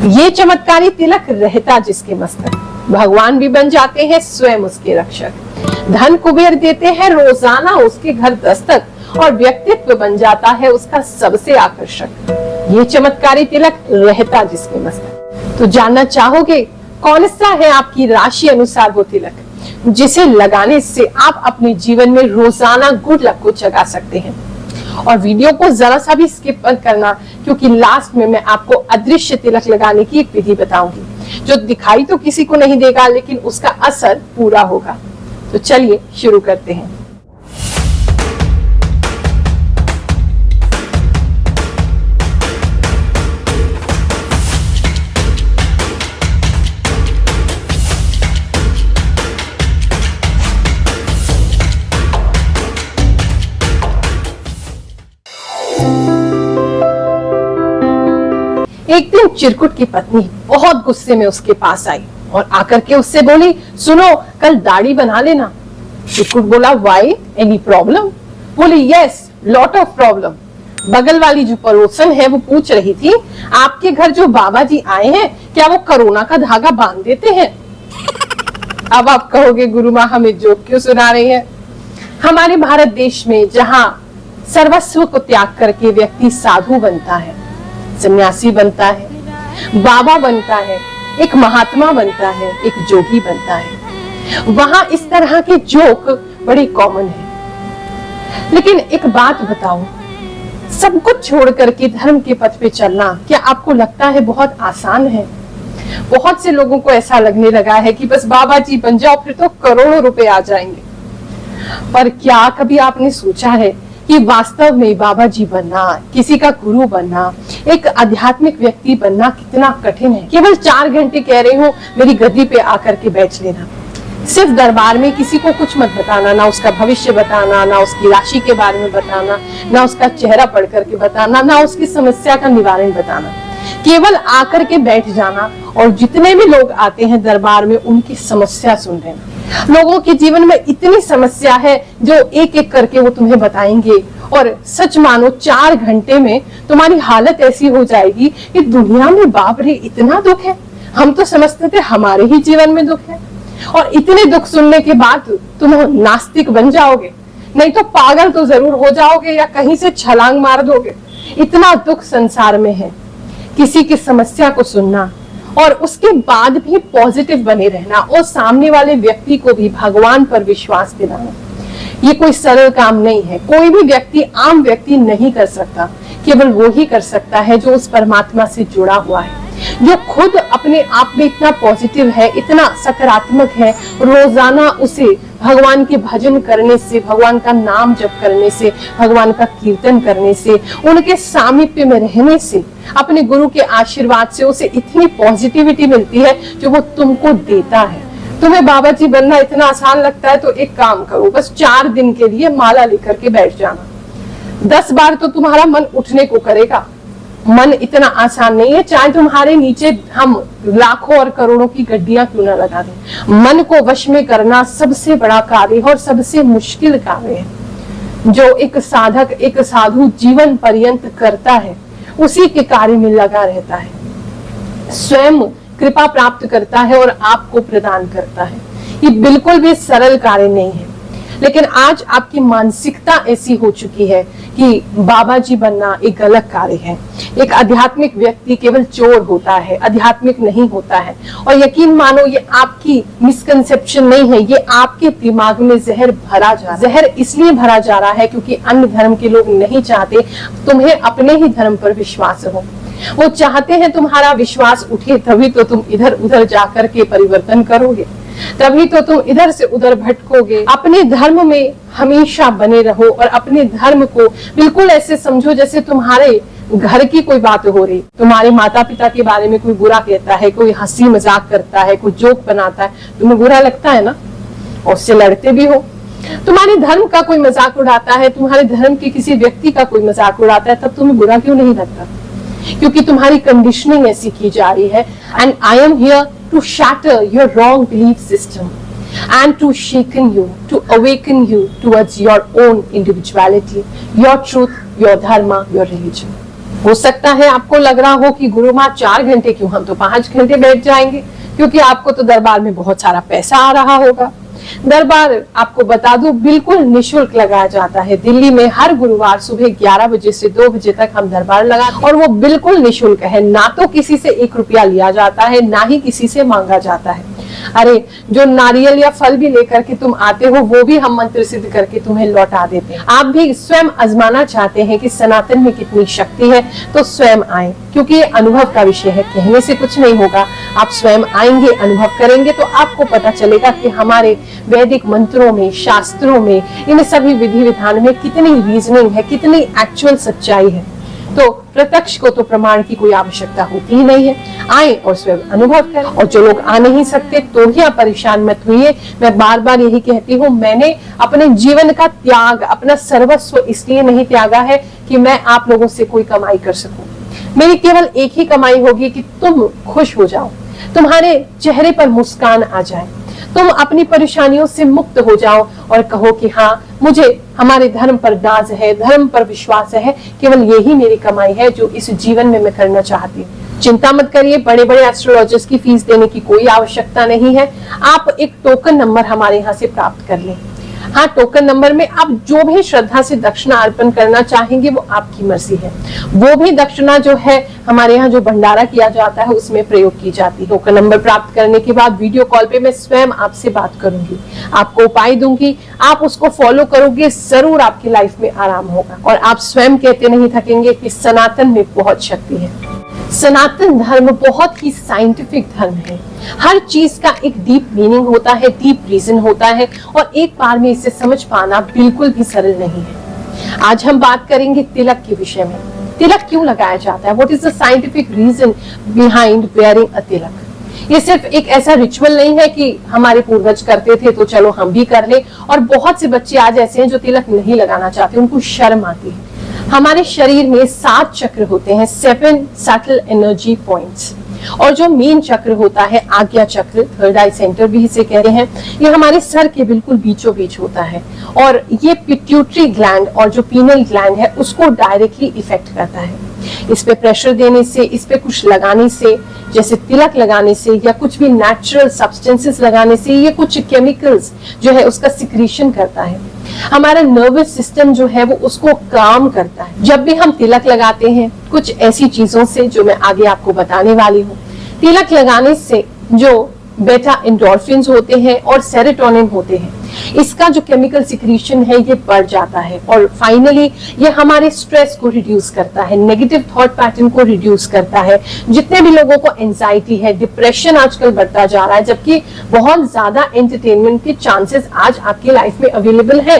ये चमत्कारी तिलक रहता जिसके मस्तक, भगवान भी बन जाते हैं स्वयं उसके रक्षक। धन कुबेर देते हैं रोजाना उसके घर दस्तक, और व्यक्तित्व बन जाता है उसका सबसे आकर्षक। ये चमत्कारी तिलक रहता जिसके मस्तक। तो जानना चाहोगे कौन सा है आपकी राशि अनुसार वो तिलक, जिसे लगाने से आप अपने जीवन में रोजाना गुड लक को जगा सकते हैं। और वीडियो को जरा सा भी स्किप मत करना, क्योंकि लास्ट में मैं आपको अदृश्य तिलक लगाने की एक विधि बताऊंगी, जो दिखाई तो किसी को नहीं देगा लेकिन उसका असर पूरा होगा। तो चलिए शुरू करते हैं। एक दिन चिरकुट की पत्नी बहुत गुस्से में उसके पास आई और आकर के उससे बोली, सुनो कल दाढ़ी बना लेना। चिरकुट बोला, व्हाई, एनी प्रॉब्लम? बोली, यस, लॉट ऑफ प्रॉब्लम। बगल वाली जो पड़ोसन है वो पूछ रही थी, आपके घर जो बाबा जी आए हैं क्या वो कोरोना का धागा बांध देते हैं? अब आप कहोगे, गुरु माँ हमें जोक क्यों सुना रही है? हमारे भारत देश में जहाँ सर्वस्व को त्याग करके व्यक्ति साधु बनता है, सन्यासी बनता है, बाबा बनता है, एक महात्मा बनता है, एक जोगी बनता है, वहां इस तरह के जोक बड़े कॉमन है। लेकिन एक बात बताओ, सब कुछ छोड़ करके धर्म के पथ पे चलना क्या आपको लगता है बहुत आसान है? बहुत से लोगों को ऐसा लगने लगा है कि बस बाबा जी बन जाओ फिर तो करोड़ों रुपए आ जाएंगे। पर क्या कभी आपने सोचा है कि वास्तव में बाबा जी बनना, किसी का गुरु बनना, एक आध्यात्मिक व्यक्ति बनना कितना कठिन है? केवल 4 घंटे कह रही हूँ मेरी गद्दी पे आकर के बैठ लेना, सिर्फ दरबार में किसी को कुछ मत बताना, ना उसका भविष्य बताना, ना उसकी राशि के बारे में बताना, ना उसका चेहरा पढ़ करके बताना, ना उसकी समस्या का निवारण बताना, केवल आकर के बैठ जाना और जितने भी लोग आते हैं दरबार में उनकी समस्या सुन लेना। लोगों के जीवन में इतनी समस्या है जो एक एक करके वो तुम्हें बताएंगे, और सच मानो 4 घंटे में तुम्हारी हालत ऐसी हो जाएगी कि दुनिया में बाप रे इतना दुख है, हम तो समझते थे हमारे ही जीवन में दुख है। और इतने दुख सुनने के बाद तुम नास्तिक बन जाओगे, नहीं तो पागल तो जरूर हो जाओगे या कहीं से छलांग मार दोगे। इतना दुख संसार में है। किसी की समस्या को सुनना और उसके बाद भी पॉजिटिव बने रहना और सामने वाले व्यक्ति को भी भगवान पर विश्वास दिलाना, ये कोई सरल काम नहीं है। कोई भी व्यक्ति, आम व्यक्ति नहीं कर सकता, केवल वो ही कर सकता है जो उस परमात्मा से जुड़ा हुआ है, जो खुद अपने आप में इतना पॉजिटिव है, इतना सकारात्मक है। रोजाना उसे भगवान के भजन करने से, भगवान का नाम जप करने से, भगवान का कीर्तन करने से, उनके सामीप्य में रहने से, अपने गुरु के आशीर्वाद से उसे इतनी पॉजिटिविटी मिलती है जो वो तुमको देता है। तुम्हें बाबा जी बनना इतना आसान लगता है तो एक काम करो, बस 4 दिन के लिए माला लेकर के बैठ जाना। 10 बार तो तुम्हारा मन उठने को करेगा। मन इतना आसान नहीं है, चाहे तुम्हारे नीचे हम लाखों और करोड़ों की गड्डियां क्यों ना लगा दें। मन को वश में करना सबसे बड़ा कार्य और सबसे मुश्किल कार्य है। जो एक साधक, एक साधु जीवन पर्यंत करता है, उसी के कार्य में लगा रहता है, स्वयं कृपा प्राप्त करता है और आपको प्रदान करता है। ये बिल्कुल भी सरल कार्य नहीं है। लेकिन आज आपकी मानसिकता ऐसी हो चुकी है कि बाबा जी बनना एक गलत कार्य है। एक आध्यात्मिक व्यक्ति केवल चोर होता है, आध्यात्मिक नहीं होता है। और यकीन मानो ये आपकी मिसकंसेप्शन नहीं है, ये आपके दिमाग में जहर भरा जा रहा है। जहर इसलिए भरा जा रहा है क्योंकि अन्य धर्म के लोग नहीं चाहते तुम्हें अपने ही धर्म पर विश्वास हो। वो चाहते हैं तुम्हारा विश्वास उठे, तभी तो तुम इधर उधर जाकर के परिवर्तन करोगे, तभी तो तुम इधर से उधर भटकोगे। अपने धर्म में हमेशा बने रहो और अपने धर्म को बिल्कुल ऐसे समझो जैसे तुम्हारे घर की कोई बात हो रही। तुम्हारे माता पिता के बारे में कोई बुरा कहता है, कोई हंसी मजाक करता है, कोई जोक बनाता है, तुम्हें बुरा लगता है ना, और उससे लड़ते भी हो। तुम्हारे धर्म का कोई मजाक उड़ाता है, तुम्हारे धर्म के किसी व्यक्ति का कोई मजाक उड़ाता है, तब तुम्हें बुरा क्यों नहीं लगता? क्योंकि तुम्हारी कंडीशनिंग ऐसी की जा रही है। And I am here to shatter your wrong belief system and to shaken you, to awaken you towards your own individuality, your truth, your dharma, your religion. हो सकता है आपको लग रहा हो कि गुरु माँ 4 घंटे क्यों, हम तो 5 घंटे बैठ जाएंगे, क्योंकि आपको तो दरबार में बहुत सारा पैसा आ रहा होगा। दरबार आपको बता दूं बिल्कुल निशुल्क लगाया जाता है। दिल्ली में हर गुरुवार सुबह 11 बजे से 2 बजे तक हम दरबार लगाते और वो बिल्कुल निशुल्क है। ना तो किसी से 1 रुपया लिया जाता है, ना ही किसी से मांगा जाता है। अरे जो नारियल या फल भी लेकर के तुम आते हो वो भी हम मंत्र सिद्ध करके तुम्हें लौटा देते हैं। आप भी स्वयं आजमाना चाहते हैं कि सनातन में कितनी शक्ति है तो स्वयं आए, क्योंकि ये अनुभव का विषय है, कहने से कुछ नहीं होगा। आप स्वयं आएंगे, अनुभव करेंगे तो आपको पता चलेगा कि हमारे वैदिक मंत्रों में, शास्त्रों में, इन सभी विधि विधान में कितनी रीजनिंग है, कितनी एक्चुअल सच्चाई है। तो प्रत्यक्ष को तो प्रमाण की कोई आवश्यकता होती ही नहीं है। आए और स्वयं अनुभव करें। और जो लोग आ नहीं सकते तो भी आप परेशान मत होइए। मैं बार बार यही कहती हूँ, मैंने अपने जीवन का त्याग, अपना सर्वस्व इसलिए नहीं त्यागा है कि मैं आप लोगों से कोई कमाई कर सकूं। मेरी केवल एक ही कमाई होगी कि तुम खुश हो जाओ, तुम्हारे चेहरे पर मुस्कान आ जाए, तुम अपनी परेशानियों से मुक्त हो जाओ और कहो कि हाँ, मुझे हमारे धर्म पर नाज है, धर्म पर विश्वास है, केवल यही मेरी कमाई है जो इस जीवन में मैं करना चाहती हूँ। चिंता मत करिए, बड़े बड़े एस्ट्रोलॉजर्स की फीस देने की कोई आवश्यकता नहीं है। आप एक टोकन नंबर हमारे यहाँ से प्राप्त कर लें। हाँ, टोकन नंबर में आप जो भी श्रद्धा से दक्षिणा अर्पण करना चाहेंगे वो आपकी मर्जी है। वो भी दक्षिणा जो है हमारे यहाँ जो भंडारा किया जाता है उसमें प्रयोग की जाती है। टोकन नंबर प्राप्त करने के बाद वीडियो कॉल पे मैं स्वयं आपसे बात करूंगी, आपको उपाय दूंगी, आप उसको फॉलो करोगे, जरूर आपकी लाइफ में आराम होगा और आप स्वयं कहते नहीं थकेंगे कि सनातन में बहुत शक्ति है। सनातन धर्म बहुत ही साइंटिफिक धर्म है। हर चीज का एक डीप मीनिंग होता है, डीप रीजन होता है और एक बार में इसे समझ पाना बिल्कुल भी सरल नहीं है। आज हम बात करेंगे तिलक के विषय में। तिलक क्यों लगाया जाता है? What is the scientific reason behind wearing a tilak? ये सिर्फ एक ऐसा रिचुअल नहीं है कि हमारे पूर्वज करते थे तो चलो हम भी कर ले। और बहुत से बच्चे आज ऐसे हैं जो तिलक नहीं लगाना चाहते, उनको शर्म आती है। हमारे शरीर में 7 चक्र होते हैं, 7 सटल एनर्जी पॉइंट्स। और जो मेन चक्र होता है आज्ञा चक्र, थर्ड आई सेंटर भी इसे कहते हैं, ये हमारे सर के बिल्कुल बीचों बीच होता है और ये पिट्यूटरी ग्लैंड और जो पीनल ग्लैंड है उसको डायरेक्टली इफेक्ट करता है। इस पे प्रेशर देने से, इस पे कुछ लगाने से, जैसे तिलक लगाने से या कुछ भी नेचुरल सब्सटेंसेस लगाने से, ये कुछ केमिकल्स जो है उसका सिक्रीशन करता है। हमारा नर्वस सिस्टम जो है वो उसको काम करता है। जब भी हम तिलक लगाते हैं कुछ ऐसी चीजों से जो मैं आगे आपको बताने वाली हूँ, तिलक लगाने से जो बेटा एंडोर्फिन्स होते हैं और सेरोटोनिन होते हैं, इसका जो केमिकल सिक्रीशन है ये बढ़ जाता है और फाइनली ये हमारे स्ट्रेस को रिड्यूस करता है, नेगेटिव थॉट पैटर्न को रिड्यूस करता है। जितने भी लोगों को एंजाइटी है, डिप्रेशन आजकल बढ़ता जा रहा है, जबकि बहुत ज्यादा एंटरटेनमेंट के चांसेस आज आपकी लाइफ में अवेलेबल है,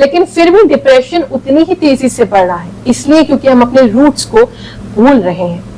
लेकिन फिर भी डिप्रेशन उतनी ही तेजी से बढ़ रहा है, इसलिए क्योंकि हम अपने रूट्स को भूल रहे हैं।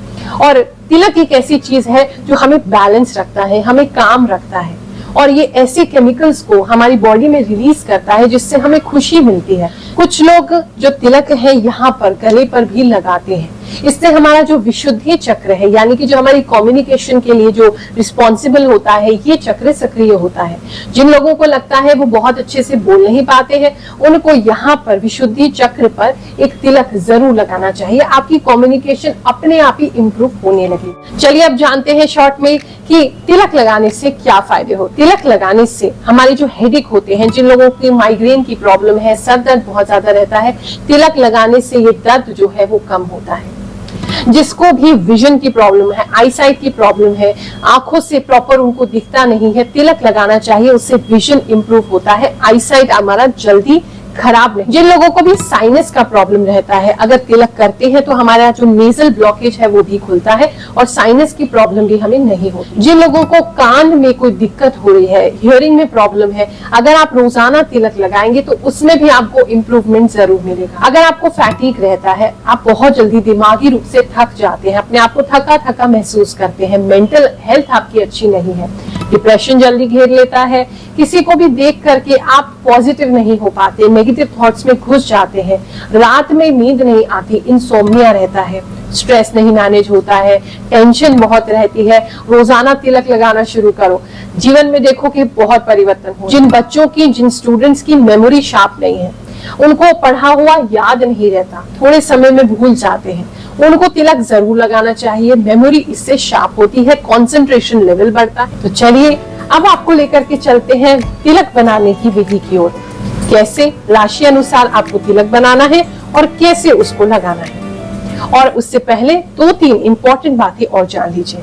और तिलक एक ऐसी चीज है जो हमें बैलेंस रखता है, हमें काम रखता है और ये ऐसे केमिकल्स को हमारी बॉडी में रिलीज करता है जिससे हमें खुशी मिलती है। कुछ लोग जो तिलक है यहाँ पर गले पर भी लगाते हैं, इससे हमारा जो विशुद्धि चक्र है, यानी कि जो हमारी कम्युनिकेशन के लिए जो रिस्पॉन्सिबल होता है, ये चक्र सक्रिय होता है। जिन लोगों को लगता है वो बहुत अच्छे से बोल नहीं पाते हैं, उनको यहाँ पर विशुद्धि चक्र पर एक तिलक जरूर लगाना चाहिए। आपकी कम्युनिकेशन अपने आप ही इम्प्रूव होने लगी। चलिए अब जानते हैं शॉर्ट में कि तिलक लगाने से क्या फायदे हो। तिलक लगाने से हमारे जो हेडेक होते हैं, जिन लोगों की माइग्रेन की प्रॉब्लम है, सर दर्द बहुत ज्यादा रहता है, तिलक लगाने से ये दर्द जो है वो कम होता है। जिसको भी विजन की प्रॉब्लम है, आईसाइट की प्रॉब्लम है, आंखों से प्रॉपर उनको दिखता नहीं है, तिलक लगाना चाहिए, उससे विजन इंप्रूव होता है, आईसाइट हमारा जल्दी खराब नहीं। जिन लोगों को भी साइनस का प्रॉब्लम रहता है, अगर तिलक करते हैं तो हमारा जो नेजल ब्लॉकेज है वो भी खुलता है और साइनस की प्रॉब्लम भी हमें नहीं होती। जिन लोगों को कान में कोई दिक्कत हो रही है, हियरिंग में प्रॉब्लम है, अगर आप रोजाना तिलक लगाएंगे तो उसमें भी आपको इम्प्रूवमेंट जरूर मिलेगा। अगर आपको फैटिक रहता है, आप बहुत जल्दी दिमागी रूप से थक जाते हैं, अपने आप को थका थका महसूस करते हैं, मेंटल हेल्थ आपकी अच्छी नहीं है, डिप्रेशन जल्दी घेर लेता है, किसी को भी देख करके आप पॉजिटिव नहीं हो पाते, नेगेटिव थॉट्स में घुस जाते हैं, रात में नींद नहीं आती, इंसोम्निया रहता है, स्ट्रेस नहीं मैनेज होता है, टेंशन बहुत रहती है, रोजाना तिलक लगाना शुरू करो, जीवन में देखो कि बहुत परिवर्तन हो। जिन बच्चों की, जिन स्टूडेंट्स की मेमोरी शार्प नहीं है, उनको पढ़ा हुआ याद नहीं रहता, थोड़े समय में भूल जाते हैं, उनको तिलक जरूर लगाना चाहिए। मेमोरी इससे शार्प होती है, कंसंट्रेशन लेवल बढ़ता है। तो चलिए अब आपको लेकर के चलते हैं तिलक बनाने की विधि की ओर। कैसे राशि अनुसार आपको तिलक बनाना है और कैसे उसको लगाना है। और उससे पहले 2-3 इंपॉर्टेंट बातें और जान लीजिए।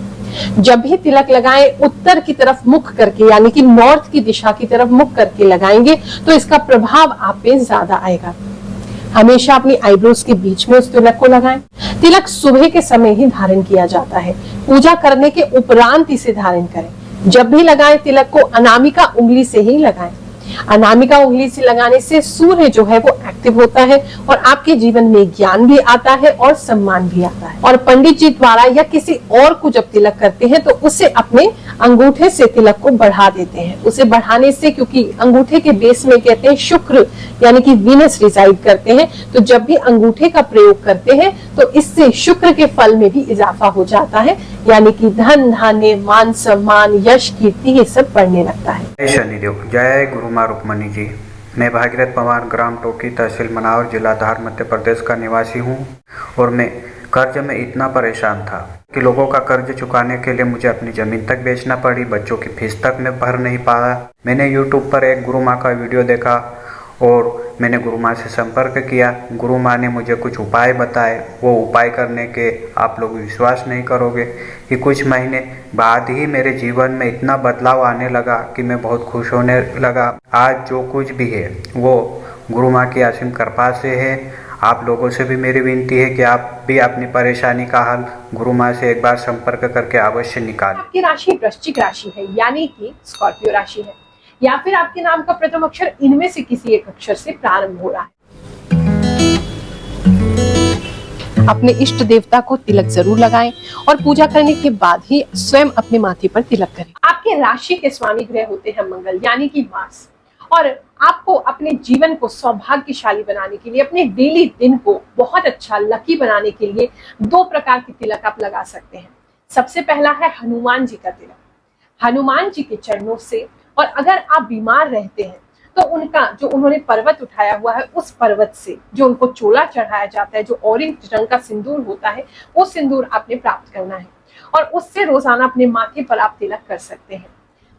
जब भी तिलक लगाएं उत्तर की तरफ मुख करके, यानी कि नॉर्थ की दिशा की तरफ मुख करके लगाएंगे तो इसका प्रभाव आप पे ज्यादा आएगा। हमेशा अपनी आईब्रोज के बीच में उस तिलक को लगाएं। तिलक सुबह के समय ही धारण किया जाता है, पूजा करने के उपरांत इसे धारण करें। जब भी लगाएं तिलक को अनामिका उंगली से ही लगाएं। अनामिका उंगली से लगाने से सूर्य जो है वो एक्टिव होता है और आपके जीवन में ज्ञान भी आता है और सम्मान भी आता है। और पंडित जी द्वारा या किसी और को जब तिलक करते हैं तो उसे अपने अंगूठे से तिलक को बढ़ा देते हैं। उसे बढ़ाने से, क्योंकि अंगूठे के बेस में कहते हैं शुक्र यानी कि वीनस रिजाइड करते हैं, तो जब भी अंगूठे का प्रयोग करते हैं तो इससे शुक्र के फल में भी इजाफा हो जाता है, यानी कि धन धान्य मान सम्मान यश कीर्ति ये सब बढ़ने लगता है। जय शनिदेव, जय गुरु माँ रुक्मणी जी। मैं भागीरथ पवार, ग्राम टोकी, तहसील मनावर, जिला धार, मध्य प्रदेश का निवासी हूँ। और मैं कर्ज में इतना परेशान था कि लोगों का कर्ज चुकाने के लिए मुझे अपनी ज़मीन तक बेचना पड़ी, बच्चों की फीस तक मैं भर नहीं पाया। मैंने YouTube पर एक गुरु माँ का वीडियो देखा और मैंने गुरु माँ से संपर्क किया। गुरु माँ ने मुझे कुछ उपाय बताए। वो उपाय करने के आप लोग विश्वास नहीं करोगे कि कुछ महीने बाद ही मेरे जीवन में इतना बदलाव आने लगा कि मैं बहुत खुश होने लगा। आज जो कुछ भी है वो गुरु माँ की असीम कृपा से है। आप लोगों से भी मेरी विनती है कि आप भी अपनी परेशानी का हल गुरु माँ से एक बार संपर्क करके अवश्य निकालें। आपकी राशि वृश्चिक राशि है, यानी कि स्कॉर्पियो राशि है, या फिर आपके नाम का प्रथम अक्षर इनमें से किसी एक अक्षर से प्रारंभ हो रहा है। अपने इष्ट देवता को तिलक जरूर लगाएं और पूजा करने के बाद ही स्वयं अपने माथे पर तिलक करें। आपके राशि के स्वामी ग्रह होते हैं मंगल यानी कि मार्स, और आपको अपने जीवन को सौभाग्यशाली बनाने के लिए, अपने डेली दिन को बहुत अच्छा लकी बनाने के लिए 2 प्रकार की तिलक आप लगा सकते हैं। सबसे पहला है हनुमान जी का तिलक। हनुमान जी के चरणों से, और अगर आप बीमार रहते हैं तो उनका जो उन्होंने पर्वत उठाया हुआ है उस पर्वत से जो उनको चोला चढ़ाया जाता है, जो ऑरेंज रंग का सिंदूर होता है, वो सिंदूर आपने प्राप्त करना है और उससे रोजाना अपने माथे पर आप तिलक कर सकते हैं।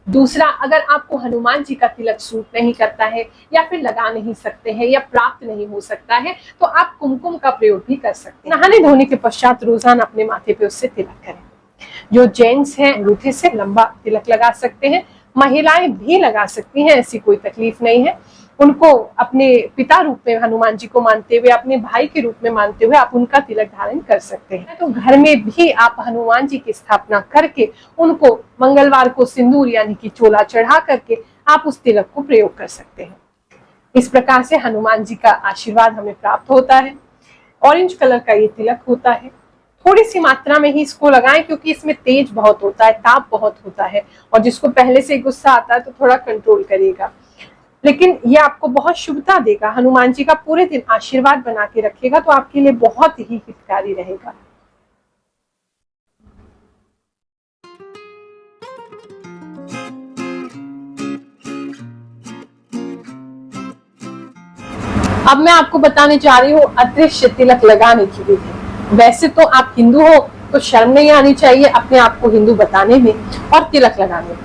दूसरा, अगर आपको हनुमान जी का तिलक सूट नहीं करता है या फिर लगा नहीं सकते हैं या प्राप्त नहीं हो सकता है तो आप कुमकुम का प्रयोग भी कर सकते हैं। नहाने धोने के पश्चात रोजाना अपने माथे पे उससे तिलक करें। जो जेंट्स हैं अंगूठे से लंबा तिलक लगा सकते हैं, महिलाएं भी लगा सकती हैं, ऐसी कोई तकलीफ नहीं है। उनको अपने पिता रूप में हनुमान जी को मानते हुए, अपने भाई के रूप में मानते हुए आप उनका तिलक धारण कर सकते हैं। तो घर में भी आप हनुमान जी की स्थापना करके उनको मंगलवार को सिंदूर यानी कि चोला चढ़ा करके आप उस तिलक को प्रयोग कर सकते हैं। इस प्रकार से हनुमान जी का आशीर्वाद हमें प्राप्त होता है। ऑरेंज कलर का ये तिलक होता है। थोड़ी सी मात्रा में ही इसको लगाएं क्योंकि इसमें तेज बहुत होता है, ताप बहुत होता है, और जिसको पहले से गुस्सा आता है तो थोड़ा कंट्रोल करिएगा, लेकिन ये आपको बहुत शुभता देगा। हनुमान जी का पूरे दिन आशीर्वाद बना के रखेगा तो आपके लिए बहुत ही हितकारी रहेगा। अब मैं आपको बताने जा रही हूँ अदृश्य तिलक लगाने की विधि। वैसे तो आप हिंदू हो तो शर्म नहीं आनी चाहिए अपने आप को हिंदू बताने में और तिलक लगाने में,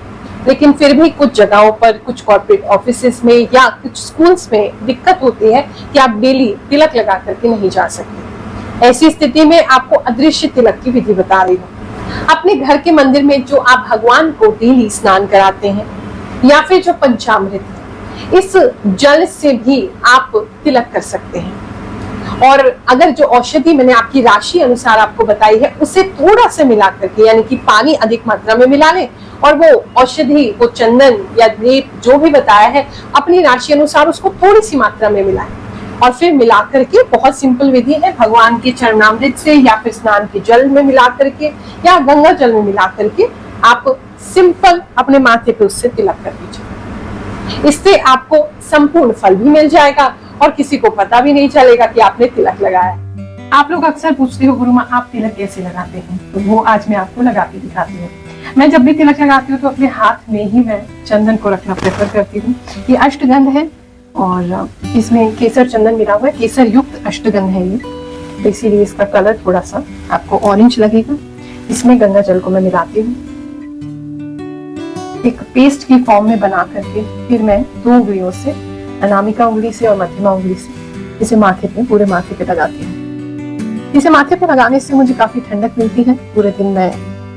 लेकिन फिर भी कुछ जगहों पर, कुछ कॉर्पोरेट ऑफिसेस में या कुछ स्कूल्स में दिक्कत होती है कि आप डेली तिलक लगा करके नहीं जा सकते। ऐसी स्थिति में आपको अदृश्य तिलक की विधि बता रही हूँ। अपने घर के मंदिर में जो आप भगवान को डेली स्नान कराते हैं या फिर जो पंचामृत है, इस जल से भी आप तिलक कर सकते हैं। और अगर जो औषधि मैंने आपकी राशि अनुसार आपको बताई है उसे थोड़ा सा मिला करके, यानी कि पानी अधिक मात्रा में मिला लें और वो औषधि, वो चंदन या लेप जो भी बताया है अपनी राशि अनुसार उसको थोड़ी सी मात्रा में मिलाएं और फिर मिला करके, बहुत सिंपल विधि है, भगवान के चरणामृत से या फिर स्नान के जल में मिला करके या गंगा जल में मिला करके आप सिंपल अपने माथे पे उससे तिलक कर दीजिए। इससे आपको संपूर्ण फल भी मिल जाएगा और किसी को पता भी नहीं चलेगा कि आपने तिलक लगाया। आप लोग अक्सर पूछते हो गुरु माँ आप तिलक कैसे लगाते हैं, तो वो आज मैं आपको लगा के दिखाती हूँ। मैं जब भी तिलक लगाती हूँ तो अपने हाथ में ही मैं चंदन को रखना प्रेफर करती हूँ। ये अष्टगंध है और इसमें केसर चंदन मिला हुआ है, केसर युक्त अष्टगंध है ये। तो इसीलिए इसका कलर थोड़ा सा आपको ऑरेंज लगेगा। इसमें गंगा जल को मैं मिलाती हूँ एक पेस्ट की फॉर्म में बना करके, फिर मैं 2 उंगलियों से, अनामिका उंगली से और मध्यमा उंगली से इसे माथे पे, पूरे माथे पे लगाती हूँ। इसे माथे पे लगाने से मुझे काफी ठंडक मिलती है। पूरे दिन में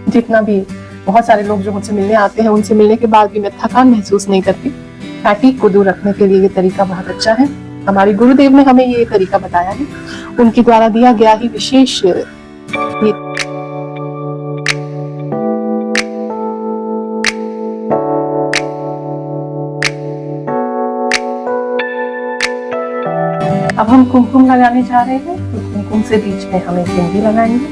जितना भी, बहुत सारे लोग जो मुझसे मिलने आते हैं, उनसे मिलने के बाद भी मैं थकान महसूस नहीं करती। फैटीग को दूर रखने के लिए ये तरीका बहुत अच्छा है। हमारे गुरुदेव ने हमें ये तरीका बताया है, उनके द्वारा दिया गया ही विशेष ये। अब हम कुमकुम लगाने जा रहे हैं, तो कुमकुम से बीच में हम एक बिंदी लगाएंगे।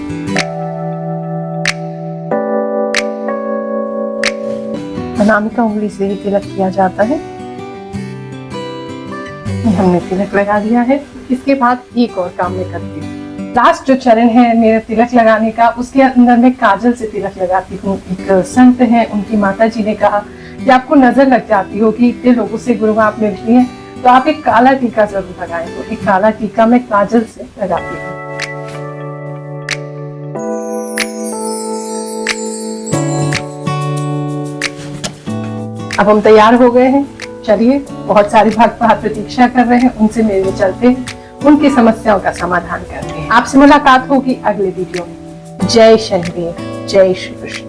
अनामिका उंगली से ही तिलक किया जाता है। हमने तिलक लगा दिया है। इसके बाद एक और काम मैं करती हूँ। लास्ट जो चरण है मेरे तिलक लगाने का, उसके अंदर मैं काजल से तिलक लगाती हूँ। एक संत है, उनकी माता जी ने कहा कि आपको नजर लग जाती हो कि इतने लोगों से गुरु आप मिलती हैं, तो आप एक काला टीका जरूर लगाएं। तो एक काला टीका मैं काजल से लगाती हूँ। अब हम तैयार हो गए हैं। चलिए, बहुत सारे भक्त बाहर प्रतीक्षा कर रहे हैं, उनसे मिलने चलते हैं, उनकी समस्याओं का समाधान करते हैं। आपसे मुलाकात होगी अगले वीडियो में। जय शनिदेव, जय श्री कृष्ण।